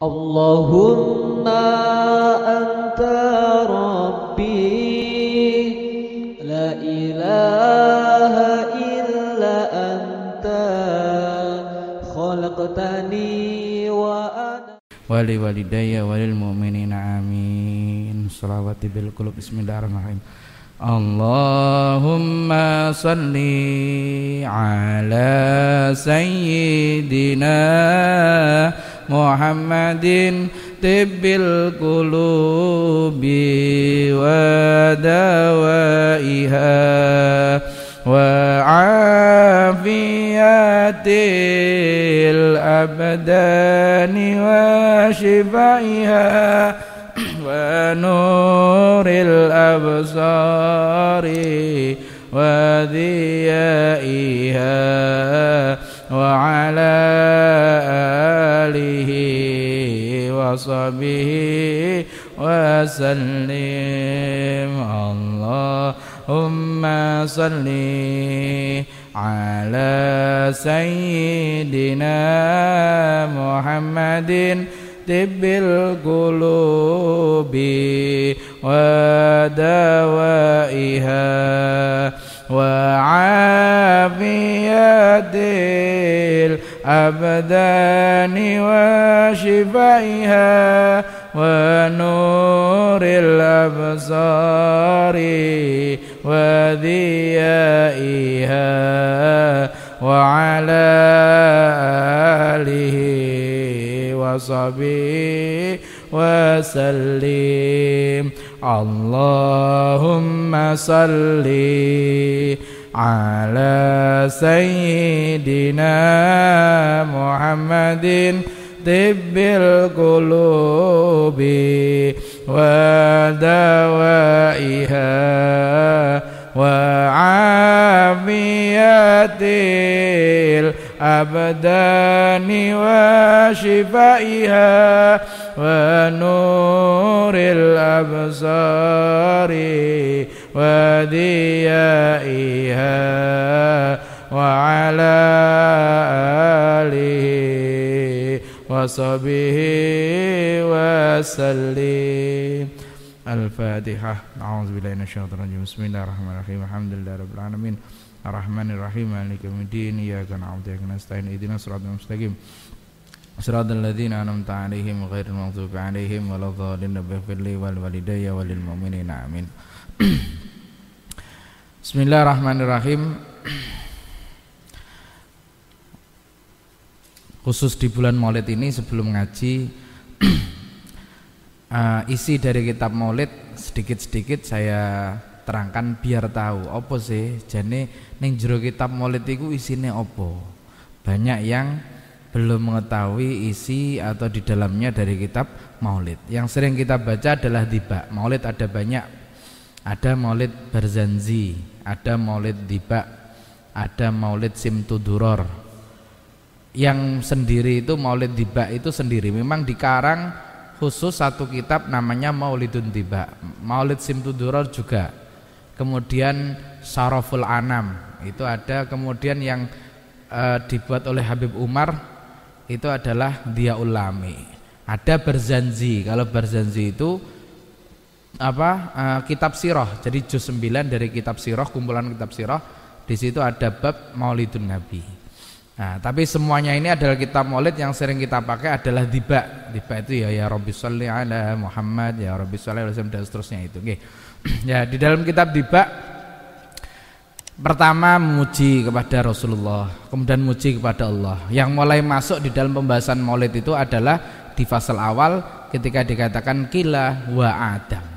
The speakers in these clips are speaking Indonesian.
Allahumma anta rabbi la ilaha illa anta khalaqtani wa ana wali walidayya walil mu'minina amin. Shalawati bil qulub. Bismillahirrahmanirrahim. Allahumma salli ala sayyidina Muhammadin tibbil qulubi wa dawaiha wa afiyatil abdani wa shifaiha wa nuril absari wa dhiyaiha wa ala alihi wa sahbihi wa sallim. Allahumma salli ala sayyidina Muhammadin tibbil qulubi wa dawaiha wa afiyatil abdani wa shifaiha wa nuril absari wa dhiyaiha wa ala alihi wa sahbihi wa sallim. Allahumma salli ala sayyidina Muhammadin tibbil qulubi wa dawaiha wa afiyatil abdani wa shifaiha wa nuril absari wa dhiyaiha wa ala alihi wa sahbihi wa sallim. Al-Fatihah. A'udzubillahi minasyaitonir rajim. Bismillahirrahmanirrahim. Alhamdulillahirabbil alamin. Arrahmanirrahim. Maliki yaumiddin. Iyyaka na'budu wa iyyaka nasta'in. Ihdinas siratal mustaqim. Siratal ladzina an'amta 'alaihim ghairil maghdubi 'alaihim waladhdallin. Ighfir li wal walidayya walil mu'minina amin. Bismillahirrahmanirrahim. Khusus di bulan Maulid ini sebelum ngaji isi dari kitab Maulid sedikit-sedikit saya terangkan biar tahu apa sih jane ning jero kitab Maulid iku isine apa. Banyak yang belum mengetahui isi atau di dalamnya dari kitab Maulid. Yang sering kita baca adalah tiba. Maulid ada banyak. Ada Maulid Barzanji, ada Maulid Tiba, ada Maulid Simtuduror. Yang sendiri itu Maulid Tiba itu sendiri memang dikarang khusus satu kitab namanya Maulidun Tiba. Maulid Simtuduror juga. Kemudian Syaraful Anam itu ada. Kemudian yang dibuat oleh Habib Umar itu adalah Diyaul Lami. Ada Barzanji. Kalau Barzanji itu kitab sirah. Jadi juz 9 dari kitab sirah, kumpulan kitab sirah. Di situ ada bab Maulidun Nabi. Nah, tapi semuanya ini adalah kitab Maulid. Yang sering kita pakai adalah Tiba. Tiba itu ya Rabbi sholli ala Muhammad, ya Rabbi sholli ala Muhammad, dan seterusnya itu. Oke. Ya, di dalam kitab Tiba pertama memuji kepada Rasulullah, kemudian memuji kepada Allah. Yang mulai masuk di dalam pembahasan Maulid itu adalah di fasal awal ketika dikatakan qila wa Adam.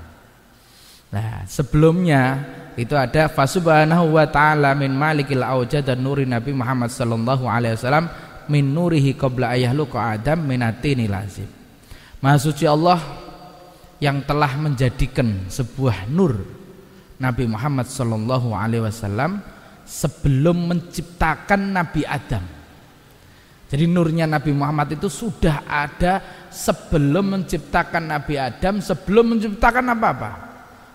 Nah, sebelumnya itu ada fasubhanahu wa ta'ala min malikil aujad dan nuri Nabi Muhammad sallallahu alaihi wasallam min nurihi qabla ayahluqa Adam minatini lazim. Maha suci Allah yang telah menjadikan sebuah nur Nabi Muhammad sallallahu alaihi wasallam sebelum menciptakan Nabi Adam. Jadi nurnya Nabi Muhammad itu sudah ada sebelum menciptakan Nabi Adam, sebelum menciptakan apa-apa.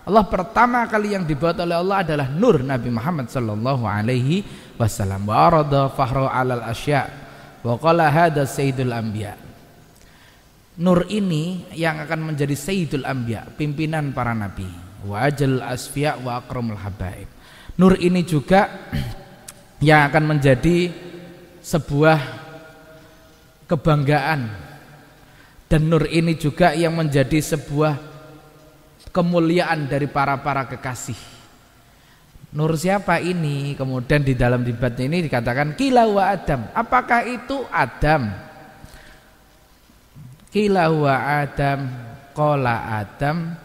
Allah pertama kali yang dibuat oleh Allah adalah nur Nabi Muhammad sallallahu alaihi wasallam. Wa arada fahra 'alal asya' wa qala hadza sayyidul anbiya. nur ini yang akan menjadi sayyidul anbiya, pimpinan para nabi, wa ajal asfiya wa akramul habaib. Nur ini juga yang akan menjadi sebuah kebanggaan, dan nur ini juga yang menjadi sebuah kemuliaan dari para kekasih. Nur siapa ini? Kemudian di dalam debat ini dikatakan qila wa Adam. Apakah itu Adam? Qila wa Adam, qala Adam.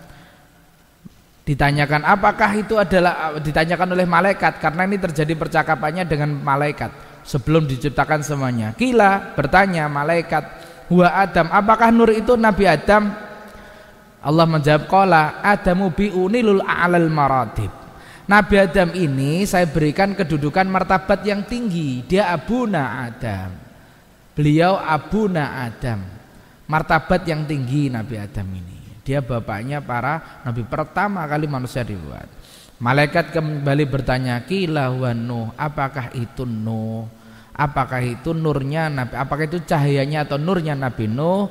Ditanyakan apakah itu adalah, ditanyakan oleh malaikat, karena ini terjadi percakapannya dengan malaikat sebelum diciptakan semuanya. Qila, bertanya malaikat, wa Adam, apakah nur itu Nabi Adam? Allah menjawab, qala Adamu bi'unilul a'lal maratib. Nabi Adam ini saya berikan kedudukan martabat yang tinggi. Dia abuna Adam. Beliau abuna Adam. Martabat yang tinggi Nabi Adam ini. Dia bapaknya para nabi, pertama kali manusia dibuat. Malaikat kembali bertanya, qila wa Nuh, apakah itu Nuh? Apakah itu nurnya Nabi? Apakah itu cahayanya atau nurnya Nabi Nuh?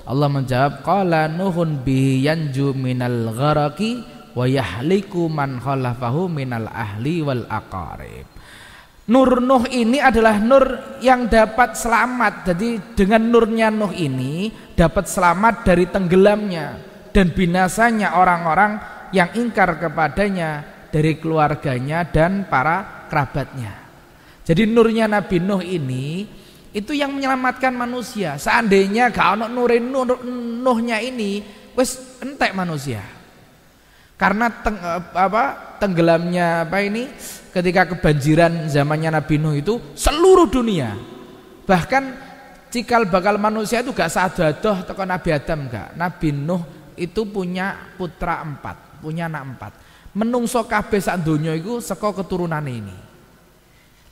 Allah menjawab, qala Nuhun bihi yanju minal gharaqi wa yahliku man khalafahu minal ahli wal aqarib. Nur Nuh ini adalah nur yang dapat selamat. Jadi dengan nurnya Nuh ini dapat selamat dari tenggelamnya dan binasanya orang-orang yang ingkar kepadanya dari keluarganya dan para kerabatnya. Jadi nurnya Nabi Nuh ini itu yang menyelamatkan manusia. Seandainya gak ono Nuhnya ini, wis entek manusia. Karena tenggelamnya ketika kebanjiran zamannya Nabi Nuh itu seluruh dunia, bahkan cikal bakal manusia itu gak sadadoh teko Nabi Adam gak. Nabi Nuh itu punya putra 4, punya anak 4. Menungso kabeh sak donya iku saka keturunane ini.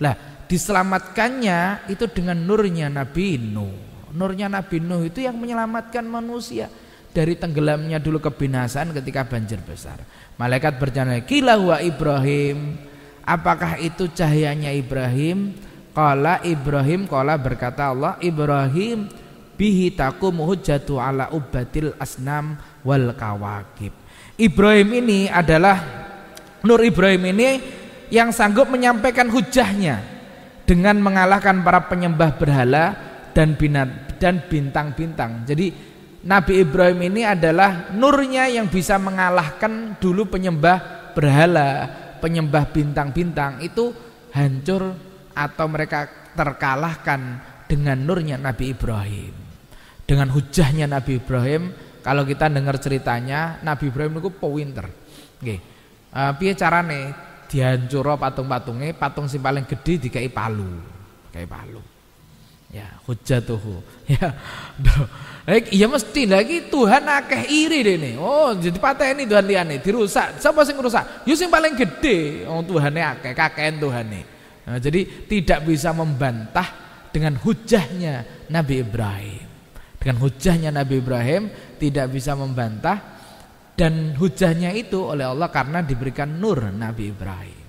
Lah, diselamatkannya itu dengan nurnya Nabi Nuh. Nurnya Nabi Nuh itu yang menyelamatkan manusia dari tenggelamnya dulu kebinasaan ketika banjir besar. Malaikat bertanya, qila huwa Ibrahim, apakah itu cahayanya Ibrahim? Qala Ibrahim, qala berkata Allah, Ibrahim bihi taqumu hujjatu ala ubbatil asnam wal kawakib. Ibrahim ini adalah, nur Ibrahim ini yang sanggup menyampaikan hujahnya dengan mengalahkan para penyembah berhala dan bintang-bintang. Jadi Nabi Ibrahim ini adalah nurnya yang bisa mengalahkan dulu penyembah berhala, penyembah bintang-bintang, itu hancur atau mereka terkalahkan dengan nurnya Nabi Ibrahim. Dengan hujahnya Nabi Ibrahim, kalau kita dengar ceritanya, Nabi Ibrahim itu pinter. Nggih. Piye carane dihancuro patung-patungnya, patung sing paling gede dikai palu. Dikai palu. Ya, hujjatuhu. Ya. Iya mesti lagi Tuhan akeh iri dene. Oh, jadi pateni Tuhan liyane dirusak. Siapa sing rusak? Ya sing paling gede. Oh, Tuhane akeh, kakean Tuhane. Nah, jadi tidak bisa membantah dengan hujahnya Nabi Ibrahim. Dengan hujahnya Nabi Ibrahim tidak bisa membantah, dan hujahnya itu oleh Allah karena diberikan nur Nabi Ibrahim.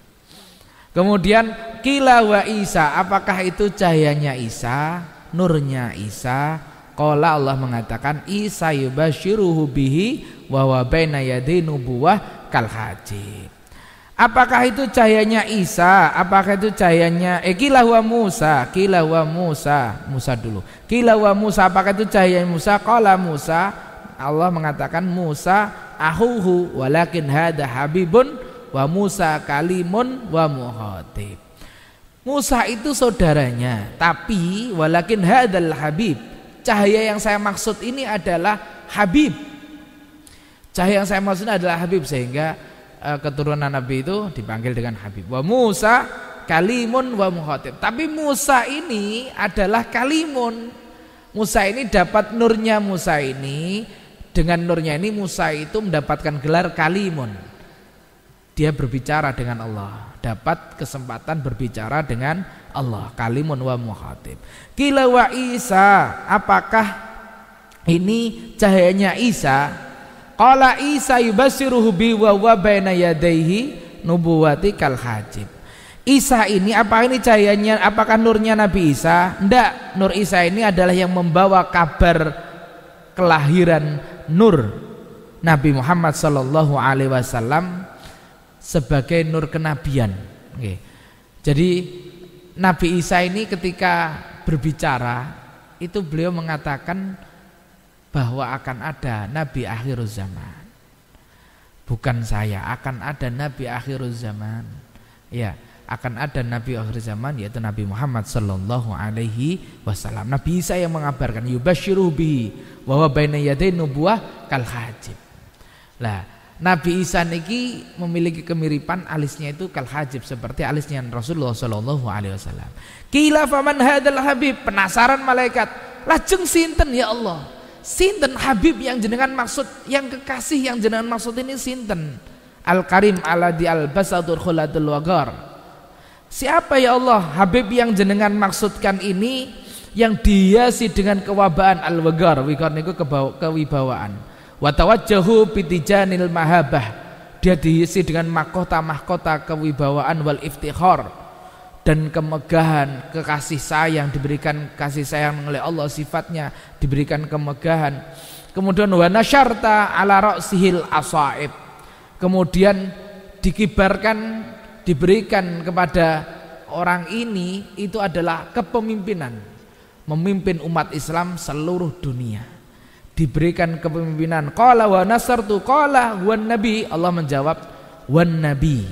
Kemudian qila wa Isa, apakah itu cahayanya Isa, nurnya Isa? Qala, Allah mengatakan, Isa yubashiruhu bihi wa wa baina yaday nubuwah kal hajib. Apakah itu cahayanya Isa? Apakah itu cahayanya qila wa Musa? Qila wa Musa, Musa dulu. Qila wa Musa, apakah itu cahayanya Musa? Qala Musa, Allah mengatakan Musa ahuhu walakin hada habibun wa Musa kalimun wa muhatib. Musa itu saudaranya, tapi walakin hadal habib, cahaya yang saya maksud ini adalah Habib. Cahaya yang saya maksud adalah Habib, sehingga keturunan Nabi itu dipanggil dengan Habib. Wa Musa kalimun wa muhatib. Tapi Musa ini adalah kalimun. Musa ini dapat nurnya Musa ini. Dengan nurnya ini Musa itu mendapatkan gelar kalimun. Dia berbicara dengan Allah, dapat kesempatan berbicara dengan Allah, kalimun wa muhatib. Qila wa Isa, apakah ini cahayanya Isa? Qala Isa yubasiruhu bi wa wa baina yadayhi nubuwati kal hajib. Isa ini apa ini cahayanya? Apakah nurnya Nabi Isa? Enggak, nur Isa ini adalah yang membawa kabar kelahiran nur Nabi Muhammad sallallahu alaihi wasallam sebagai nur kenabian. Oke. Jadi Nabi Isa ini ketika berbicara itu beliau mengatakan bahwa akan ada nabi akhir zaman. Bukan saya, akan ada nabi akhir zaman. Ya, akan ada nabi akhir zaman yaitu Nabi Muhammad sallallahu alaihi wasallam. Nabi Isa yang mengabarkan yubasyiru bihi wa huwa baina yaday nubuwah kal hajib. Lah, Nabi Isa niki memiliki kemiripan alisnya itu kal hajib seperti alisnya Rasulullah sallallahu alaihi wasallam. Qila faman hadzal habib, penasaran malaikat, lajeng sinten ya Allah? Sinten habib yang jenengan maksud, yang kekasih yang jenengan maksud ini sinten? Al-Karim alladzi albasatul khulatul wagar. Siapa ya Allah habib yang jenengan maksudkan ini yang dihiasi dengan kewabaan al-wagar? Wagar niku kewibawaan. Wa tawajjahu bitijanil mahabah. Dia dihiasi dengan mahkota-mahkota kewibawaan wal iftikhar dan kemegahan, kekasih sayang, diberikan kasih sayang oleh Allah, sifatnya diberikan kemegahan. Kemudian wa nasyarta ala ra'sihil asaib. Kemudian dikibarkan, diberikan kepada orang ini itu adalah kepemimpinan, memimpin umat Islam seluruh dunia. Diberikan kepemimpinan. Qala wa nasartu, qala wan nabi. Allah menjawab wan nabi.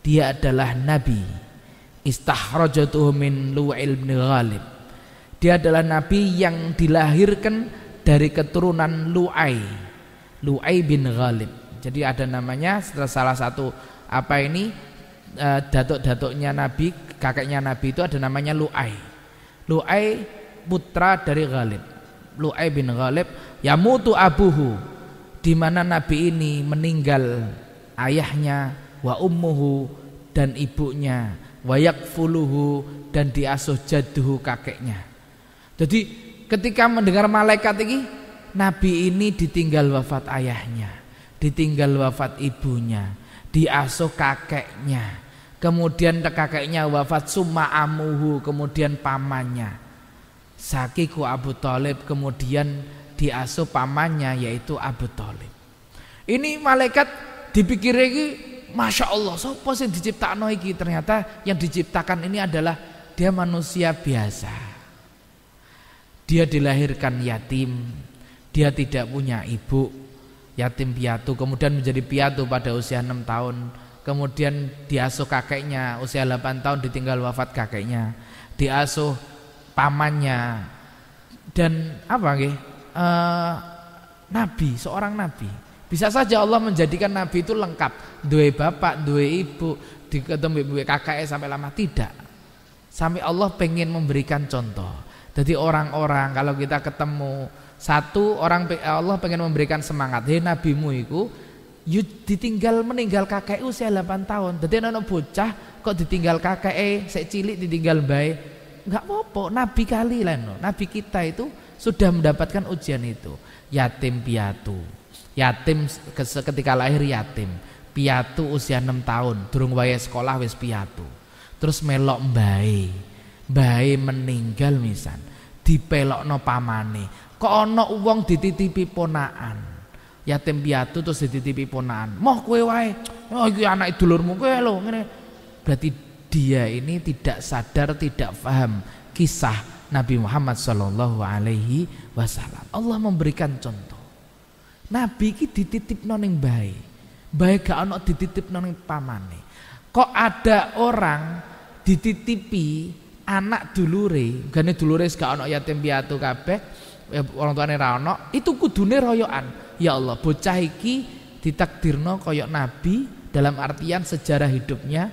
Dia adalah nabi. Istahrajatuhu min Lu'il bin Ghalib. Dia adalah nabi yang dilahirkan dari keturunan Lu'ai bin Ghalib. Jadi ada namanya salah satu apa ini datuk-datuknya nabi, kakeknya nabi itu ada namanya Lu'ai. Lu'ai putra dari Ghalib. Lu'ai bin Ghalib yamutu abuhu, di mana nabi ini meninggal ayahnya, wa ummuhu dan ibunya, wa yakfuluhu dan diasuh jadduhu kakeknya. Jadi ketika mendengar malaikat ini, nabi ini ditinggal wafat ayahnya, ditinggal wafat ibunya, diasuh kakeknya, kemudian kakeknya wafat summa amuhu, kemudian pamannya Sakiku Abu Thalib, kemudian diasuh pamannya yaitu Abu Thalib. Ini malaikat dipikir iki Masya Allah, sapa sing diciptakno iki? Ternyata yang diciptakan ini adalah dia manusia biasa. Dia dilahirkan yatim, dia tidak punya ibu, yatim piatu, kemudian menjadi piatu pada usia 6 tahun. Kemudian diasuh kakeknya, usia 8 tahun ditinggal wafat kakeknya. Diasuh pamannya dan apa nggih? Nabi, seorang nabi. Bisa saja Allah menjadikan nabi itu lengkap, duwe bapak, duwe ibu, ketemu duwe kakek sampai lama, tidak. Sampai Allah pengen memberikan contoh. Jadi orang-orang kalau kita ketemu satu orang, Allah pengen memberikan semangat. Hei nabimu itu ditinggal meninggal kakek usia 8 tahun. Jadi anak bocah kok ditinggal kakek sik cilik ditinggal bae. Enggak apa-apa, nabi kali lah. Nabi kita itu sudah mendapatkan ujian itu. Yatim piatu. Yatim ketika lahir yatim, piatu usia 6 tahun, durung wayahe sekolah wis piatu. Terus melok mbae meninggal misan, dipelokno pamane. Kok ana wong dititipi ponakan. Yatim piatu terus dititipi ponakan. Moh kowe wae. Oh iki anak dulurmu kowe lho ngene. Berarti dia ini tidak sadar, tidak paham kisah Nabi Muhammad sallallahu alaihi wasallam. Allah memberikan contoh. Nabi ki dititipno ning bae. Bae gak ana dititipno ning pamane. Kok ada orang dititipi anak dulure, gane dulure gak ana yatim piatu kabeh, orang tuane ra ana, itu kudune royokan. Ya Allah, bocah iki ditakdirno kaya nabi dalam artian sejarah hidupnya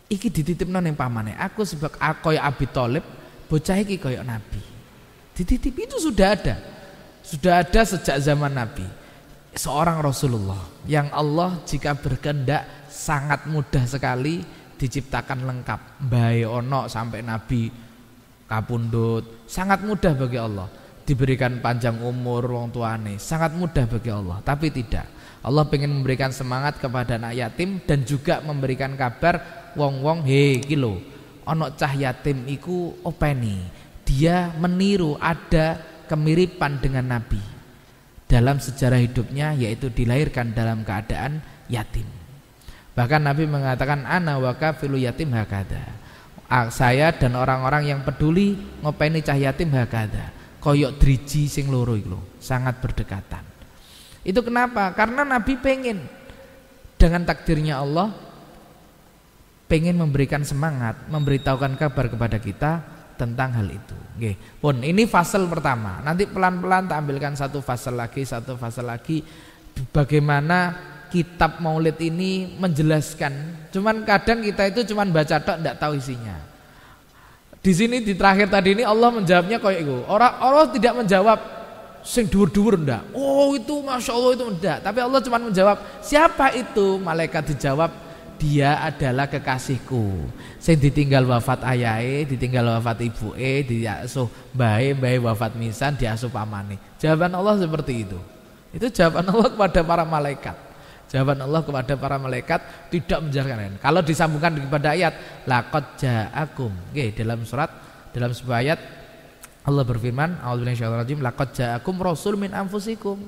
iki dititipno ning pamane. Aku sebab kaya Abi Thalib, bocah iki kaya nabi. Dititipi itu sudah ada. Sudah ada sejak zaman Nabi. Seorang Rasulullah yang Allah jika berkehendak sangat mudah sekali diciptakan lengkap. Bae ono sampai Nabi kapundhut, sangat mudah bagi Allah. Diberikan panjang umur wong tuane, sangat mudah bagi Allah. Tapi tidak. Allah ingin memberikan semangat kepada anak yatim dan juga memberikan kabar wong-wong, he iki lho, ana cah yatim iku openi. Dia meniru ada kemiripan dengan Nabi dalam sejarah hidupnya, yaitu dilahirkan dalam keadaan yatim. Bahkan Nabi mengatakan ana wa kafilu yatim hakada. Saya dan orang-orang yang peduli ngopeni cah yatim hakada. Koyok driji sing loro iku, sangat berdekatan. Itu kenapa? Karena Nabi pengen dengan takdirnya Allah pengen memberikan semangat, memberitahukan kabar kepada kita tentang hal itu. Oke, pun ini fasal pertama. Nanti pelan-pelan tak ambilkan satu fasal lagi, bagaimana kitab Maulid ini menjelaskan. Cuman kadang kita itu cuman baca tok, tidak tahu isinya. Di sini di terakhir tadi ini Allah menjawabnya kayak itu. Orang tidak menjawab sing dhuwur-dhuwur ndak. Oh itu Masya Allah itu ndak. Tapi Allah cuma menjawab, siapa itu? Malaikat dijawab, dia adalah kekasihku. Sing ditinggal wafat ayahe, ditinggal wafat ibuke, diasuh bae wafat misan, diasuh pamane. Jawaban Allah seperti itu. Itu jawaban Allah kepada para malaikat. Jawaban Allah kepada para malaikat tidak menjelaskan. Kalau disambungkan kepada ayat laqad ja'akum. Oke, dalam sebuah ayat Allah berfirman, a'udzubillahi minasyaitonir rajim, laqad ja'akum rasul min anfusikum.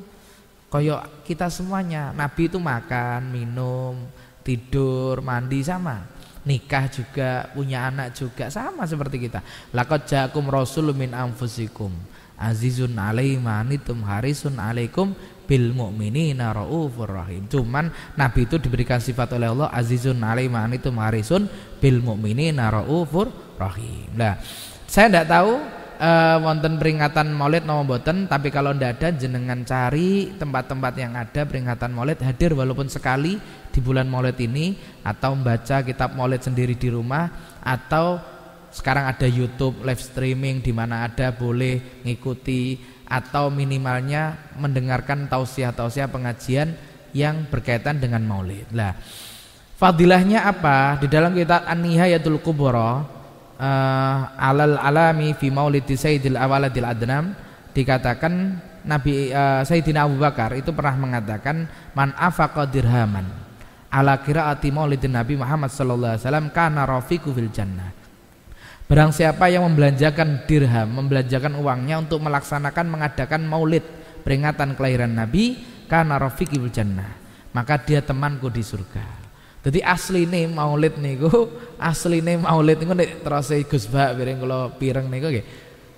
Kayak kita semuanya, Nabi itu makan, minum, tidur, mandi sama. Nikah juga, punya anak juga sama seperti kita. Laqad ja'akum rasul min anfusikum. Azizun 'alaihi ma anittum harisun 'alaikum bil mu'minina raufur rahim. Cuman Nabi itu diberikan sifat oleh Allah azizun 'alaihi ma anittum harisun bil mu'minina raufur rahim. Nah, saya tidak tahu wonten peringatan Maulid napa mboten, tapi kalau ndak ada jenengan cari tempat-tempat yang ada peringatan Maulid, hadir walaupun sekali di bulan Maulid ini, atau membaca kitab Maulid sendiri di rumah, atau sekarang ada YouTube live streaming di mana ada boleh ngikuti, atau minimalnya mendengarkan tausiah-tausiah pengajian yang berkaitan dengan Maulid. Lah, fadilahnya apa? Di dalam kitab An-Nihayatul Kubra alal alami fi maulidi sayyidil awaladil adnam dikatakan Nabi Sayyidina Abu Bakar itu pernah mengatakan man afaqa dirhaman ala qiraati maulidin Nabi Muhammad sallallahu alaihi wasallam kana rafiqu fil jannah. Barang siapa yang membelanjakan dirham, membelanjakan uangnya untuk melaksanakan mengadakan maulid peringatan kelahiran Nabi, kana rafiqu fil jannah, maka dia temanku di surga. Jadi asline maulid niku, nek terus Gus Bak piring kula pireng niku nggih.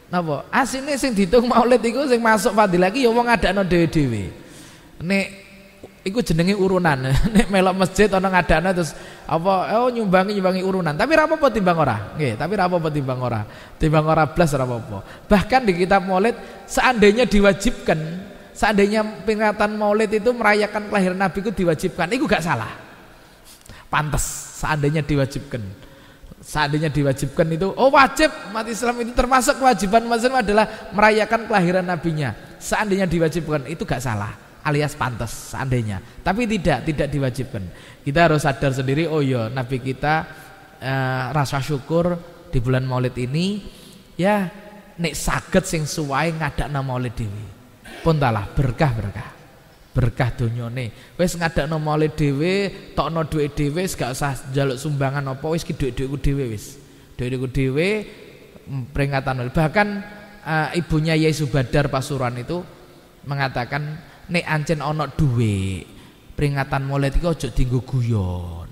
Napa? Asline sing diitung maulid iku sing masuk fadilah iki ya wong ngadakno dhewe-dhewe. Nek iku jenenge urunan. Nek melok masjid ana ngadakno terus apa nyumbangi urunan. Tapi ora apa-apa timbang ora. Nggih, tapi ora apa-apa timbang ora. Timbang ora blas ora apa-apa. Bahkan di kitab maulid seandainya diwajibkan, seandainya peringatan maulid itu merayakan kelahiran Nabi itu diwajibkan, itu gak salah. Pantas seandainya diwajibkan itu wajib. Umat Islam itu termasuk kewajiban umat Islam adalah merayakan kelahiran nabinya. Seandainya diwajibkan itu gak salah, alias pantas seandainya. Tapi tidak diwajibkan. Kita harus sadar sendiri, oh ya nabi kita rasa syukur di bulan Maulid ini ya nek saged sing suwae ngadakna Maulid dhewe. Pun talah berkah donyane. Wis ngadakno maulid dhewe, tokno dhuwit dhewe, gak usah njaluk sumbangan apa, wis ki dhuwit-dhuwitku dhewe wis. Dhuwitku dhewe peringatan. Bahkan ibunya Yai Subadar Pasuruan itu mengatakan nek ancen ana dhuwit, peringatan maulid iki aja dienggo guyon.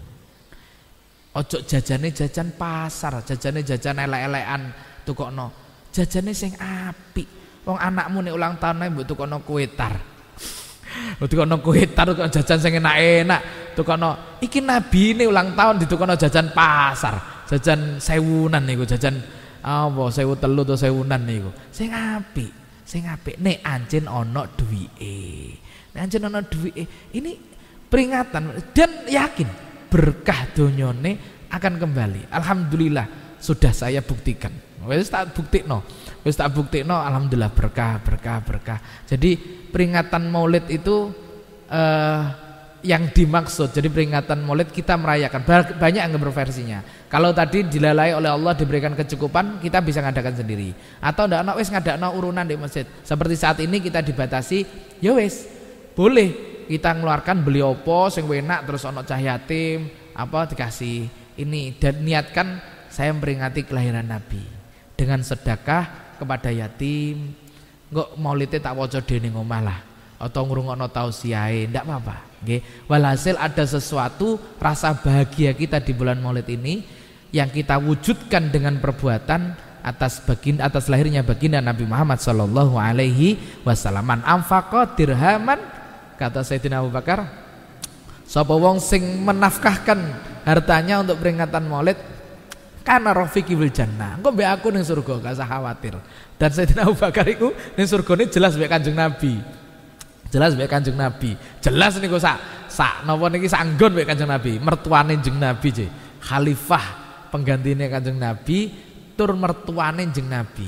Aja jajane jajan pasar, jajane jajan elek-elekan tukokno. Jajane sing apik. Wong anakmu nek ulang tahun ae mbok tukokno kue tar. Tukono kue tar, tukono jajan sing enak-enak, tukono iki nabi ini ulang tahun ditukono jajan pasar, jajan sewunan niku, jajan apa 1.300 atau 1.000-an niku. Sing apik nek ancen ana duwike. Nek ancen ana duwike, ini peringatan dan yakin berkah donyane akan kembali. Alhamdulillah sudah saya buktikan. Wis tak buktikno. Alhamdulillah berkah. Jadi peringatan Maulid itu yang dimaksud. Jadi peringatan Maulid kita merayakan. Banyak yang berversinya. Kalau tadi dilalai oleh Allah diberikan kecukupan, kita bisa ngadakan sendiri. Atau ndak ana wis ngadakno urunan di masjid. Seperti saat ini kita dibatasi, ya wis boleh kita ngeluarkan beli opo sing enak terus ana cah yatim apa dikasih ini, dan niatkan saya memperingati kelahiran Nabi dengan sedekah kepada yatim, Engko maulite tak waca dene ngomah lah atau ngrungokno tausiahe, ndak apa-apa. Nggih. Walhasil ada sesuatu rasa bahagia kita di bulan Maulid ini yang kita wujudkan dengan perbuatan atas lahirnya baginda Nabi Muhammad sallallahu alaihi wasallam. Man anfaqa dirhaman, kata Sayyidina Abu Bakar, sapa wong sing menafkahkan hartanya untuk peringatan Maulid, kana rafiqi bil jannah. Engko mbek aku ning surga, gak usah khawatir. Dan Sayyidina Abu Bakar iku ning surgane jelas mbek Kanjeng Nabi. Jelas mbek Kanjeng Nabi. Jelas niku sak napa niki sanggon mbek Kanjeng Nabi, mertuane Kanjeng Nabi je. Khalifah penggantine Kanjeng Nabi tur mertuane Kanjeng Nabi.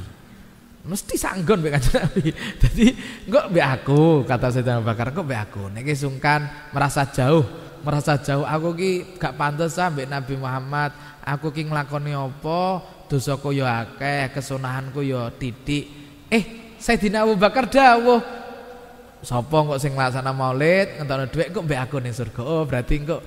Mesti sanggon mbek Kanjeng Nabi. Jadi engko mbek aku, kata Sayyidina Abu Bakar, engko mbek aku. Niki sungkan merasa jauh aku ki gak pantes mbek Nabi Muhammad. Aku ki nglakoni apa, dosaku ya akeh, kesunahanku ya titik. Sayyidina Abu Bakar dawuh, sapa kok sing nglaksana Maulid ngentokno dhuwit kok mbek aku ning surga. Oh, berarti kok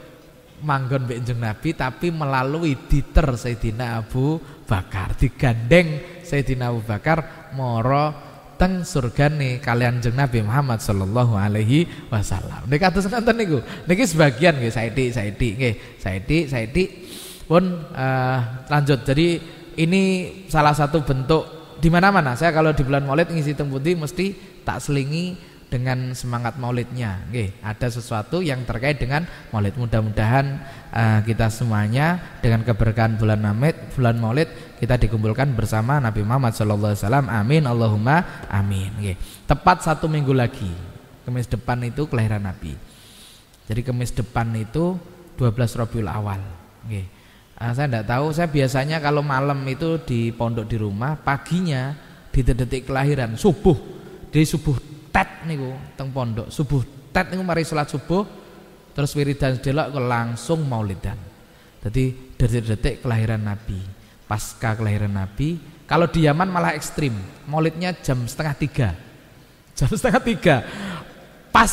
manggon mbek Kanjeng Nabi tapi melalui diter Sayyidina Abu Bakar, digandeng Sayyidina Abu Bakar mara teng surgane kalian Kanjeng Nabi Muhammad sallallahu alaihi wasallam. Nek kados ngoten niku. Niki sebagian nggih saiki nggih. Saiki pun lanjut. Jadi ini salah satu bentuk di mana-mana saya kalau di bulan Maulid ngisi teng pundi mesti tak selingi dengan semangat maulidnya. Ada sesuatu yang terkait dengan maulid. Mudah-mudahan kita semuanya dengan keberkahan bulan maulid kita dikumpulkan bersama Nabi Muhammad SAW. Amin Allahumma amin. Tepat 1 minggu lagi Kamis depan itu kelahiran Nabi. Jadi Kamis depan itu 12 Rabiul Awal. Saya tidak tahu, saya biasanya kalau malam itu di pondok di rumah, paginya di detik kelahiran subuh, di subuh tet niku teng pondok, subuh tet niku mari salat subuh terus wiridan delok langsung maulidan. Jadi detik-detik kelahiran Nabi, pasca kelahiran Nabi. Kalau di Yaman malah ekstrim, maulidnya jam 2:30. Jam 2:30 pas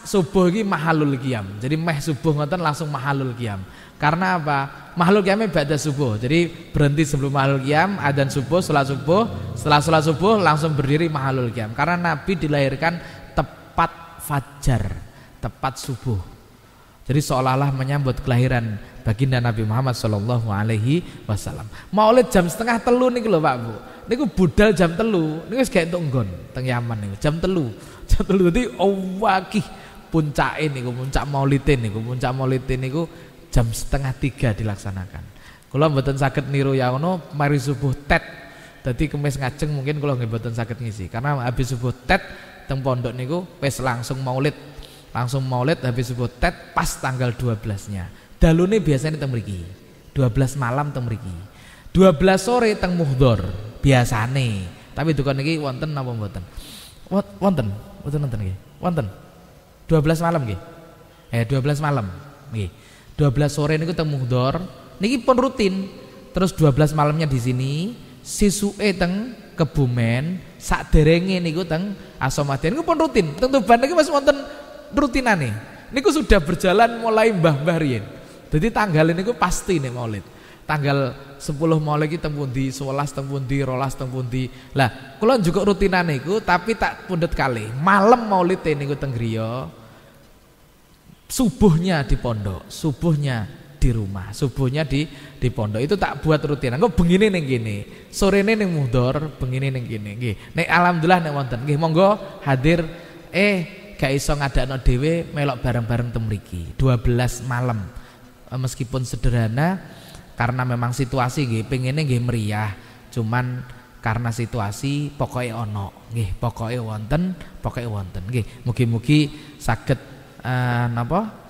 subuh iki mahalul qiyam. Jadi meh subuh ngoten langsung mahalul qiyam. Karena apa? Mahalul qiyamnya ba'da subuh. Jadi berhenti sebelum mahalul qiyam, adzan subuh, salat subuh, setelah salat subuh langsung berdiri mahalul qiyam. Karena Nabi dilahirkan tepat fajar, tepat subuh. Jadi seolah-olah menyambut kelahiran baginda Nabi Muhammad sallallahu alaihi wasallam. Maulid jam 2:30 niku lho Pak Bu. Niku budal jam 3. Niku wis gak entuk nggon teng Yaman niku. Jam 3. Jam 3 dadi wakih puncake niku, puncak maulidin niku jam 2:30 dilaksanakan. Kula mboten saged niru ya ngono mari subuh tet. Dadi kemis ngajeng mungkin kula nggih mboten saged ngisi karena habis subuh tet teng pondok niku wis langsung maulid. Langsung maulid habis subuh tet pas tanggal 12-nya. Dalune biasanya teng mriki. 12 malam teng mriki. 12 sore teng Muhdhar biasane. Tapi dukan niki wonten napa mboten? Wonten nggih. Wonten. 12 malam nggih. 12 malam nggih. 12 sore niku teng Muhdhar niki pun rutin. Terus 12 malamnya di sini, sisuke teng Kebumen, sakderenge niku teng Asomadian niku pun rutin. Teng Tuban niku wis wonten rutinane. Niku sudah berjalan mulai mbah-mbah riyen. Jadi tanggal niku pasti nih Maulid. Tanggal 10 Maulid iki teng pundi, 11 teng pundi, 12 teng pundi. Lah, kula juga rutinane niku tapi tak pundhet kalih. Malam Maulid niku teng griya. Subuhnya di pondok, subuhnya di rumah, subuhnya di pondok. Itu tak buat rutinan. Kok bengine ning kene, sorene ning Muhdhar, bengine ning kene. Nggih. Nek alhamdulillah nek wonten. Nggih, monggo hadir gak iso ngadakno dhewe melok bareng-bareng teng mriki. 12 malam. Meskipun sederhana karena memang situasi nggih pengene nggih meriah. Cuman karena situasi pokoknya ono. Nggih, pokoknya wonten. Nggih, mugi-mugi saged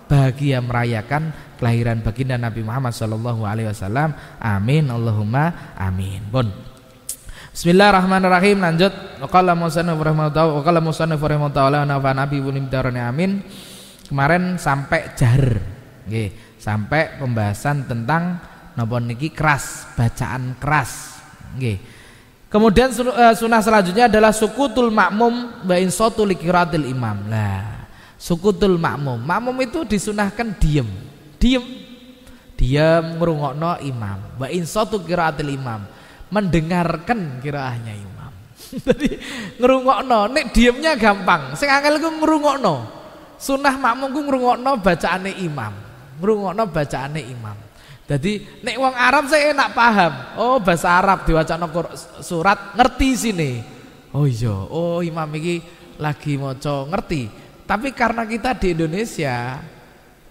bahagia merayakan kelahiran baginda Nabi Muhammad sallallahu alaihi wasallam. Amin Allahumma amin. Pun Bismillahirrahmanirrahim. Lanjut. Qala musannif rahimahullah wa nabi bunimdarani amin. Kemarin sampai jahar. Nggih, sampai pembahasan tentang napa niki keras, bacaan keras. Nggih. Kemudian sunah selanjutnya adalah sukutul makmum wa insatu liqiraatil imam. Lah, sukutul makmum. Makmum itu disunahkan diam ngrungokno imam. Wa insatu qiraatil imam, mendengarkan kiraahnya imam. Jadi ngrungokno, nek diemnya gampang, sing angel ku ngrungokno. Sunah makmum ku ngrungokno bacaane imam. Ngrungokno bacaane imam. Jadi nek wong Arab saya enak paham. Oh bahasa Arab diwacana surat ngerti sini. Oh iya, oh imam iki lagi maca ngerti. Tapi karena kita di Indonesia,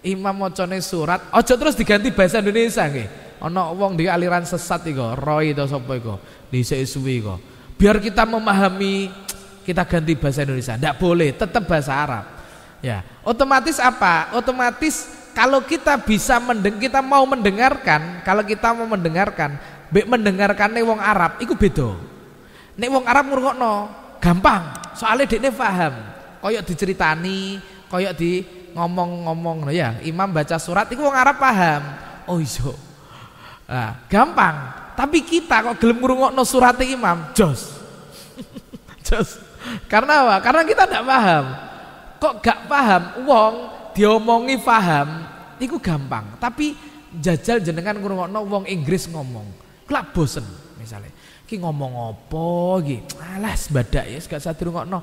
imam macane surat, ojo terus diganti bahasa Indonesia nggih. Ana wong di aliran sesat iku, Roy to sapa iku, dhisik suwi iku. Biar kita memahami, kita ganti bahasa Indonesia. Tidak boleh, tetap bahasa Arab. Ya, otomatis apa? Otomatis kalau kita bisa kita mau mendengarkan, kalau kita mau mendengarkan, mendengarkannya wong Arab, itu beda. Nek wong Arab ngrungokno, gampang. Soalnya dekne paham. Koyok diceritani, koyok di ngomong-ngomong, ya. Imam baca surat, itu wong Arab paham. Oh iya. Nah, gampang. Tapi kita kok gelem ngrungokno surate imam, jos. Jos. Karena apa? Karena kita tidak paham. Kok gak paham? Wong diomongi paham, itu gampang. Tapi jajal jenengan ngrungokno wong Inggris ngomong, kelak bosen misalnya. Ki ngomong apa iki? Alas badak ya, gak sadar ngrungokno.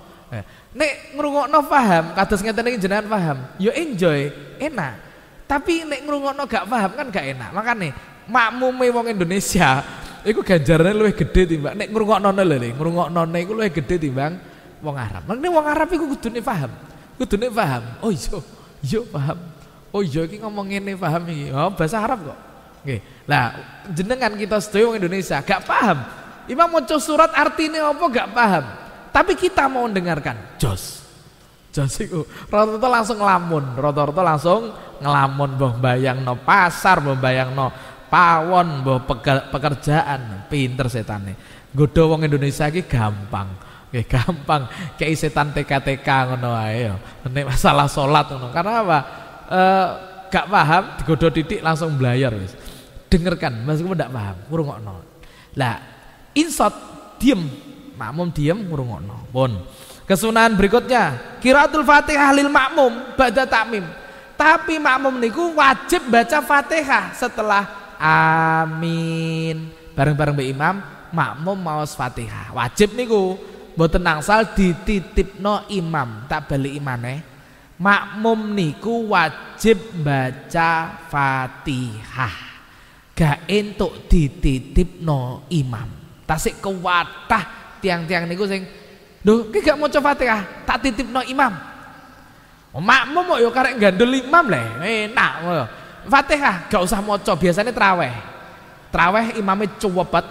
Nek ngrungokno paham, kados ngeten iki jenengan paham, yo enjoy, enak. Tapi nek ngrungokno gak paham kan gak enak. Makane makmume wong Indonesia iku ganjarane luwih gedhe timbang nek ngrungoknone lho, ngrungoknone iku luwih gedhe timbang wong Arab. Makane wong Arab iku kudune paham. Kudune paham. Oh iya paham. Oh iya iki ngomong ngene paham iki. Oh bahasa Arab kok. Nggih. Lah jenengan kita sedaya wong Indonesia gak paham. Imam maca surat artine apa gak paham. Tapi kita mau dengarkan. Jos. Jos iku rata-rata langsung ngelamun, rata-rata langsung ngelamun mbah bayangno pasar, mbah bayangno pawon, mbah pekerjaan, pinter setane. Nggodha wong Indonesia iki gampang. Nggih gampang. Kayak setan TK-TK ngono ae ya. Nek masalah salat ngono. Karena apa? Gak paham digodha titik langsung blayar wis. Dengarkan, meskipun ndak paham, ngrungokno. Lah, insot diem, makmum diem ngrungokno. Pun. Kesunahan berikutnya, qiraatul Fatihah lil makmum ba'da takmim. Tapi makmum niku wajib baca Fatihah setelah amin. Bareng-bareng mbek imam, makmum maos Fatihah. Wajib niku. Mboten angsal dititipno imam, tak balik imane. Makmum niku wajib baca Fatihah. Gak entuk dititipno imam. Tasik kewatah tiang-tiang niku sing, "Lho, ki gak maca Fatihah, tak titipno imam." Makmum kok yo karek gandul imam le, enak ngono. Fatihah gak usah maca, biasanya traweh. Traweh imame cuwepet.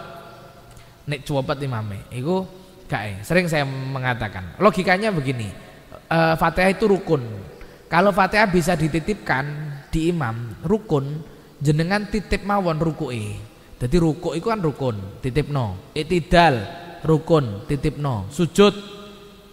Nek cuwepet imame iku gak sering saya mengatakan. Logikanya begini. Fatihah itu rukun. Kalau Fatihah bisa dititipkan di imam, rukun, jenengan titip mawon rukuke. Jadi rukuk itu kan rukun, titipno. Iktidal rukun, titipno. Sujud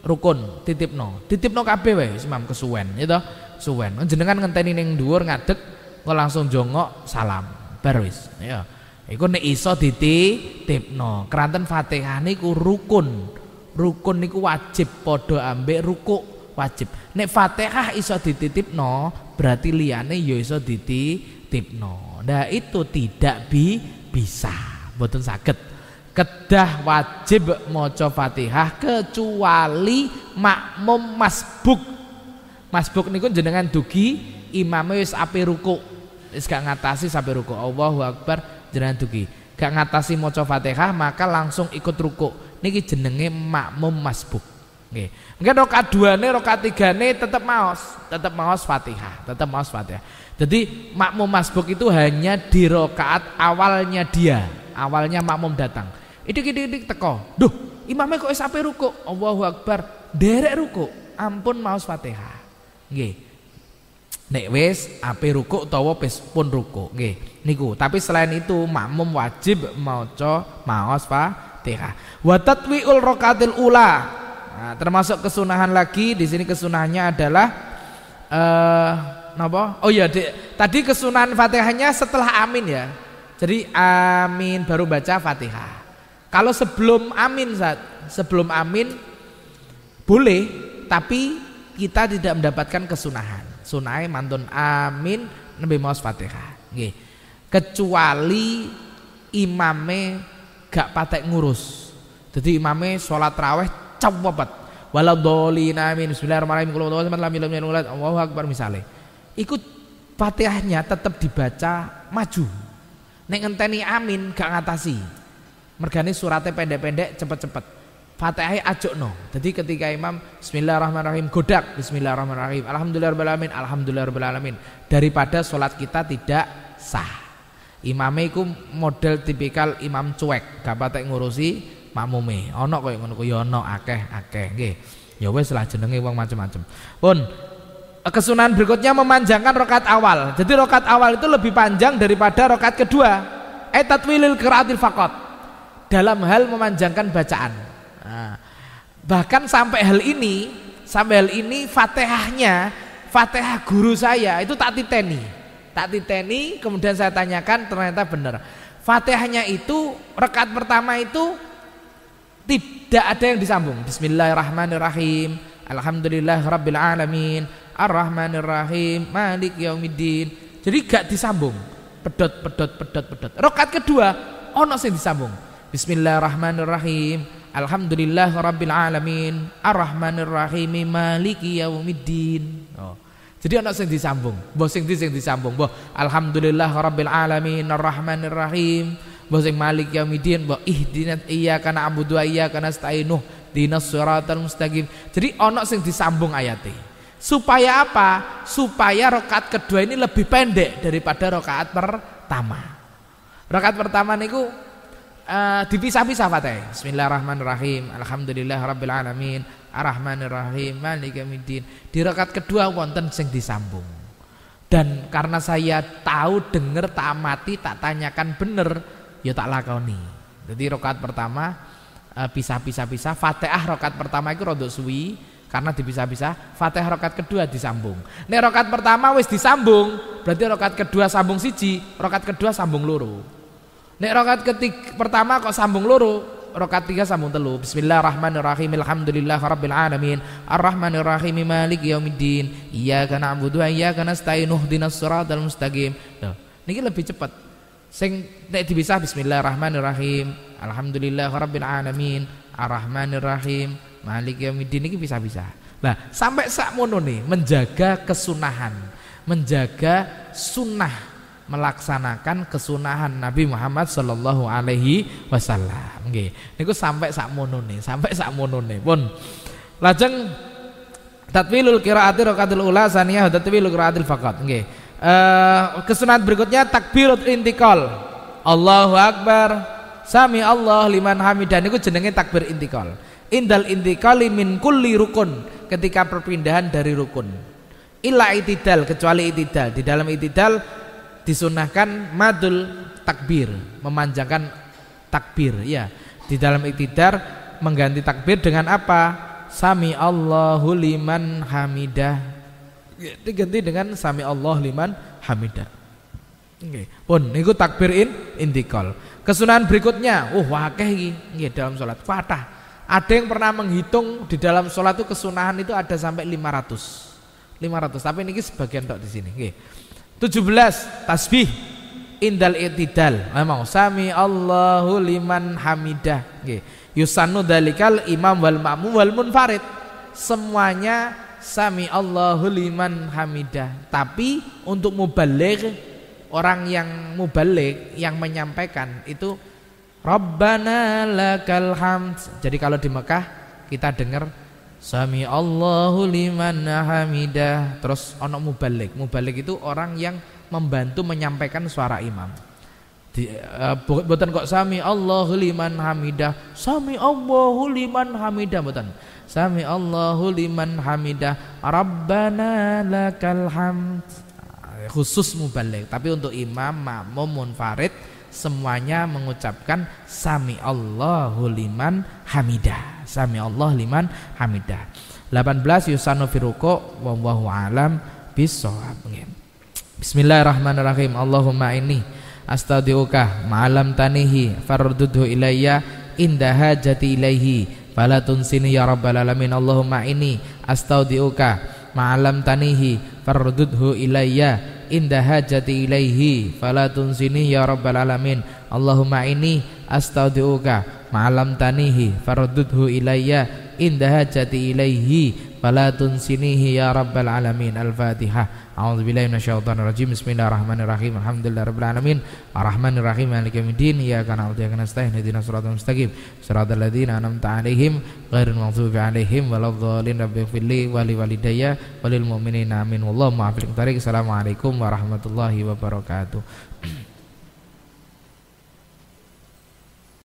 rukun, titipno. Titipno kabeh wae imam kesuwen, ya toh? Suwen. Jenengan ngenteni ning dhuwur ngadeg kok langsung jongok salam. Bar wis, ya. Iku nek iso dititipno. Keranten Fatihah niku rukun. Rukun niku wajib padha ambek rukuk. Wajib. Nek Fatihah iso dititipno, berarti liyane ya iso dititipno. Nah itu tidak bisa, mboten saged. Kedah wajib maca Fatihah kecuali makmum masbuk. Masbuk niku jenengan dugi imame wis ape rukuk. Wis gak ngatasi sampai rukuk. Allahu Akbar jenengan dugi. Gak ngatasi maca Fatihah maka langsung ikut rukuk. Niki jenenge makmum masbuk. Nggih. Mungkin rakaat 2-ne, rakaat 3-ne tetap maos Fatihah, tetap maos Fatihah. Jadi makmum masbuk itu hanya di rakaat awalnya dia, awalnya makmum datang. Idik teko. Duh, imamnya kok wis ape rukuk? Allahu Akbar, derek rukuk. Ampun maos Fatihah. Nggih. Nek wis ape rukuk utawa pun rukuk, nggih. Niku, tapi selain itu makmum wajib maos Fatihah. Wa tatwi'ul rakaatil ula. Nah, termasuk kesunahan lagi di sini kesunahannya adalah napa? Oh iya, tadi kesunahan Fatihahnya setelah amin ya. Jadi amin baru baca Fatihah. Kalau sebelum amin sebelum amin boleh, tapi kita tidak mendapatkan kesunahan. Sunai mantun amin nembe maos Fatihah. Nggih. Kecuali imame gak patek ngurus. Jadi imame sholat raweh cepet. Waladhdallin amin. Bismillahirrahmanirrahim. Qul huwallahu ahad lam yalid walam yulad. Allahu akbar misale. Iku Fatihahnya tetap dibaca maju. Nek ngenteni amin gak ngatasi. Mergane suratnya pendek-pendek cepet-cepet. Fatihahnya ajokno. Jadi ketika imam bismillahirrahmanirrahim godak bismillahirrahmanirrahim. Alhamdulillahirabbil alamin. Daripada sholat kita tidak sah. Imame iku model tipikal imam cuek, gak patek ngurusi makmume. Ana koyo ngono ku ya ana akeh nggih. Ya wis lah jenenge wong macam-macam. Pun kesunahan berikutnya memanjangkan rakaat awal. Jadi rakaat awal itu lebih panjang daripada rakaat kedua. Tatwilil qiraatil faqat. Dalam hal memanjangkan bacaan. Nah, bahkan sampai hal ini Fatihah guru saya itu tak titeni, kemudian saya tanyakan ternyata benar. Fatihahnya itu rakaat pertama itu tidak ada yang disambung. Bismillahirrahmanirrahim. Alhamdulillahirabbil alamin. Ar-Rahmanir-Rahim. Malik yaumiddin. Jadi gak disambung. Pedot. Rakaat kedua ono sing disambung. Bismillahirrahmanirrahim. Alhamdulillahirabbil alamin. Ar-Rahmanir-Rahim. Maliki yaumiddin. Jadi ana sing disambung. Mbah sing disambung. Mbah alhamdulillahirabbil alamin arrahmanirrahim. Mbah sing malik yaumiddin. Mbah ihdinas iyyaka na'budu wa iyyaka nasta'in ihdinas siratal mustaqim. Jadi ana sing disambung ayate. Supaya apa? Supaya rakaat kedua ini lebih pendek daripada rakaat pertama. Rakaat pertama niku dipisah-pisah Fatihah. Bismillahirrahmanirrahim. Alhamdulillahirabbil alamin. Ar-Rahmanir-Rahim Maliki yaumiddin. Di rakaat kedua wonten sing disambung. Dan karena saya tahu denger tak amati tak tanyakan bener ya tak lakoni. Jadi rakaat pertama pisah-pisah. Fatihah rakaat pertama itu rada suwi karena dipisah-pisah. Fatihah rakaat kedua disambung. Nek rakaat pertama wis disambung, berarti rakaat kedua sambung siji, rakaat kedua sambung loro. Nek rakaat pertama kok sambung loro, rakaat 3 sambung telu. Bismillahirrahmanirrahim. Alhamdulillahirabbil alamin. Arrahmanirrahim. Maliki yaumiddin. Iyyaka na'budu wa iyyaka nasta'in ihdinas siratal mustaqim. Loh, niki lebih cepat. Sing nek dipisah bismillahirrahmanirrahim. Alhamdulillahirabbil alamin. Arrahmanirrahim. Maliki yaumiddin niki pisah-pisah. Nah, sampai sakmono nih menjaga kesunahan, menjaga sunnah, melaksanakan kesunahan Nabi Muhammad sallallahu alaihi wasallam. Nggih. Niku sampai sakmono ne. Pun lajeng tatwilul qiraati rakaatul ula saniyah tatwilul qiraatil faqat. Nggih. Kesunahan berikutnya takbiratul intiqal. Allahu akbar. Sami Allah liman hamidah niku jenenge takbir intiqal. Indal intiqali min kulli rukun, ketika perpindahan dari rukun. Illa itidal, kecuali itidal. Di dalam itidal disunahkan madul takbir, memanjangkan takbir ya. Di dalam iktidar mengganti takbir dengan apa? Sami Allahu liman hamidah. Diganti dengan sami Allah liman hamidah. Nggih. Pun niku takbir intikal. Kesunahan berikutnya, akeh iki nggih dalam salat. Kathah. Ada yang pernah menghitung di dalam salat itu kesunahan itu ada sampai 500. Tapi niki sebagian tok di sini nggih. 17 tasbih indal i'tidal. Memang sami Allahu liman hamidah. Nggih. Yusannu dalikal imam wal ma'mum wal munfarid. Semuanya sami Allahu liman hamidah. Tapi untuk mubaligh, orang yang mubaligh yang menyampaikan itu Rabbana lakal hamd. Jadi kalau di Mekah kita dengar Sami Allahu liman hamidah. Terus ono mubaligh. Mubaligh itu orang yang membantu menyampaikan suara imam. Boten kok sami Allahu liman hamidah. Sami Allahu liman hamidah boten. Sami Allahu liman hamidah. Rabbana lakal hamd. Khusus mubaligh. Tapi untuk imam, makmum, munfarid semuanya mengucapkan sami Allahu liman hamidah. Sami Allah liman hamidah. 18 yusanu firuko wallahu alam bissawab. Bismillahirrahmanirrahim. Allahumma inni astaudiuka ma'alam tanihi fardudhu ilayya inda hajati ilaihi fala tunsini ya rabbal alamin. Allahumma inni astaudiuka ma'alam tanihi fardudhu ilayya inda hajati ilaihi fala tunsini ya rabbal alamin. Allahumma inni astaudiuka ma'alam tanihi faraddudhu ilayya inda hajati ilaihi fala tunsinihi ya rabbal alamin. Al-Fatihah. A'udzubillahi minasyaitonir rajim. Bismillahirrahmanirrahim. Alhamdulillahirabbil alamin. Arrahmanirrahim. Maliki yaumiddin. Iyyaka na'budu wa iyyaka nasta'in. Ihdinas siratal mustaqim. Shiratal ladzina an'amta 'alaihim ghairil maghdubi 'alaihim waladdallin. Rabbighfirli wa liwalidayya walil mu'minina amin. Wallahu muwaffiq. Assalamualaikum warahmatullahi wabarakatuh.